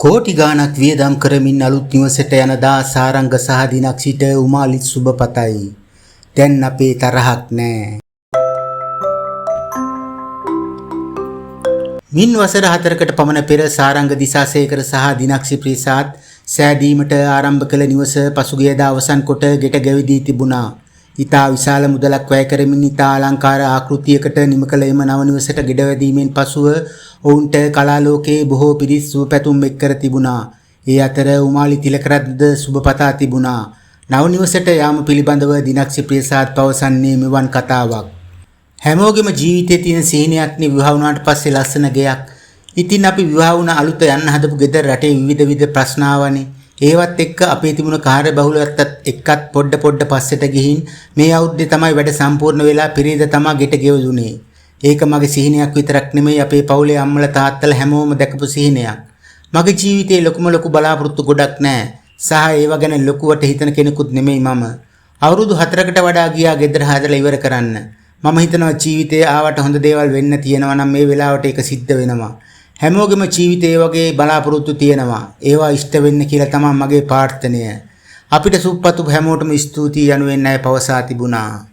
කෝටි ගාණක් වියදම් කරමින් අලුත් නිවසට යන දා සාරංග සහ දිනක් සිට උමාලිත් සුබ පතයි. දැන් අපේ තරහක් නෑ. මින් වසර 4කට පමණ පෙර සාරංග දිසාසේකර සහ දිනක්ෂි ප්‍රීසාත් සෑදීමට ආරම්භ කළ නිවස පසුගියදා අවසන් කොට ගෙට ගැවිදී තිබුණා. ඉතා විශාල මුදලක් වැය කරමින් ඉතා අලංකාර ආකෘතියකට නිම කළ එම නව නිවසට ගෙඩවැදීමෙන් පසුව ඔවුන්ට කලා ලෝකයේ බොහෝ පිරිස් සුබ පැතුම් එක් කර තිබුණා. ඒ අතර උමාලි තිලකරත්ද සුබ පතා තිබුණා. නව නිවසට යාම පිළිබඳව දිනක්ෂි ප්‍රීසාත් පවසන්නේ මෙවන් කතාවක්. හැමෝගෙම ජීවිතයේ තියෙන සිහිනයක්නේ විවාහ වුණාට පස්සේ ලස්සන ගෙයක්. ඉතින් අපි විවාහ වුණ අලුත යන්න හදපු ගෙදර රටේ විවිධ ප්‍රශ්න ආවනේ. ඒවත් එක්ක අපේ තිබුණ කාර්ය බහුලත්වයත් එක්කත් පොඩ පස්සට ගිහින් මේ අවුරුද්දේ තමයි වැඩ සම්පූර්ණ වෙලා පිරිද තමයි ගෙට ගෙවුනේ. ඒක මගේ සිහිනයක් විතරක් නෙමෙයි අපේ පවුලේ අම්මලා තාත්තලා හැමෝම දැකපු සිහිනයක්. මගේ ජීවිතේ ලොකු බලාපොරොත්තු ගොඩක් නැහැ. සහ ඒව ගැන ලොකුවට හිතන කෙනෙකුත් නෙමෙයි මම. අවුරුදු 4කට වඩා ගියා ගෙදර හදලා ඉවර කරන්න. මම හිතනවා ජීවිතේ ආවට හොඳ දේවල් වෙන්න තියෙනවා නම් මේ වෙලාවට ඒක සිද්ධ වෙනවා. හැමෝගෙම ජීවිතේ වගේ බලාපොරොත්තු තියෙනවා. ඒවා ඉෂ්ට වෙන්න කියලා තමයි මගේ ප්‍රාර්ථනය. අපිට සුබපතු හැමෝටම ස්තුතියි යනුවෙන් අය පවසා තිබුණා.